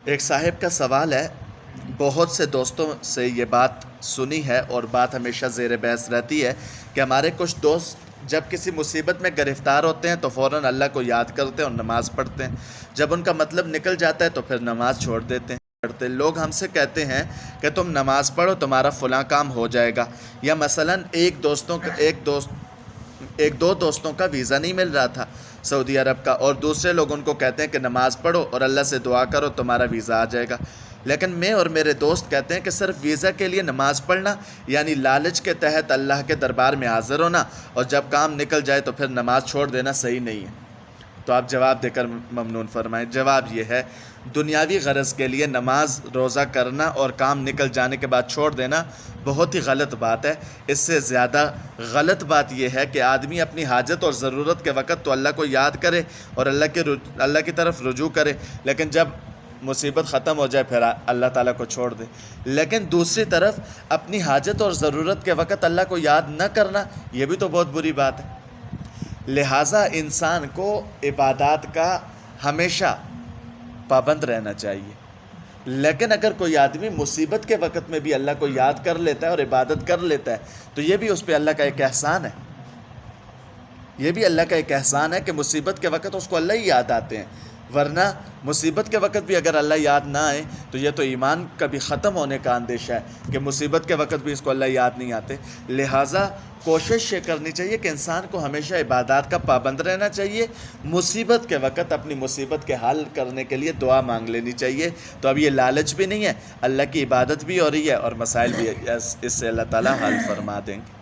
ایک صاحب کا سوال ہے، بہت سے دوستوں سے یہ بات سنی ہے اور بات ہمیشہ زیر بحث رہتی ہے کہ ہمارے کچھ دوست جب کسی مصیبت میں گرفتار ہوتے ہیں تو فوراً اللہ کو یاد کرتے ہیں اور نماز پڑھتے ہیں، جب ان کا مطلب نکل جاتا ہے تو پھر نماز چھوڑ دیتے ہیں۔ لوگ ہم سے کہتے ہیں کہ تم نماز پڑھو تمہارا فلاں کام ہو جائے گا، یا مثلاً ایک دو دوستوں کا ویزا نہیں مل رہا تھا سعودی عرب کا، اور دوسرے لوگ ان کو کہتے ہیں کہ نماز پڑھو اور اللہ سے دعا کرو تمہارا ویزا آ جائے گا، لیکن میں اور میرے دوست کہتے ہیں کہ صرف ویزا کے لیے نماز پڑھنا یعنی لالچ کے تحت اللہ کے دربار میں حاضر ہونا اور جب کام نکل جائے تو پھر نماز چھوڑ دینا صحیح نہیں ہے۔ تو آپ جواب دے کر ممنون فرمائیں۔ جواب یہ ہے، دنیاوی غرض کے لیے نماز روزہ کرنا اور کام نکل جانے کے بعد چھوڑ دینا بہت ہی غلط بات ہے۔ اس سے زیادہ غلط بات یہ ہے کہ آدمی اپنی حاجت اور ضرورت کے وقت تو اللہ کو یاد کرے اور اللہ کی طرف رجوع کرے، لیکن جب مصیبت ختم ہو جائے پھر اللہ تعالیٰ کو چھوڑ دے۔ لیکن دوسری طرف اپنی حاجت اور ضرورت کے وقت اللہ کو یاد نہ کرنا، یہ بھی تو بہت بری بات ہے۔ لہٰذا انسان کو عبادات کا ہمیشہ پابند رہنا چاہیے، لیکن اگر کوئی آدمی مصیبت کے وقت میں بھی اللہ کو یاد کر لیتا ہے اور عبادت کر لیتا ہے تو یہ بھی اس پہ اللہ کا ایک احسان ہے۔ یہ بھی اللہ کا ایک احسان ہے کہ مصیبت کے وقت اس کو اللہ ہی یاد آتے ہیں، ورنہ مصیبت کے وقت بھی اگر اللہ یاد نہ آئے تو یہ تو ایمان کا بھی ختم ہونے کا اندیشہ ہے کہ مصیبت کے وقت بھی اس کو اللہ یاد نہیں آتے۔ لہٰذا کوشش یہ کرنی چاہیے کہ انسان کو ہمیشہ عبادات کا پابند رہنا چاہیے، مصیبت کے وقت اپنی مصیبت کے حل کرنے کے لیے دعا مانگ لینی چاہیے۔ تو اب یہ لالچ بھی نہیں ہے، اللہ کی عبادت بھی ہو رہی ہے اور مسائل بھی اس سے اللہ تعالیٰ حل فرما دیں گے۔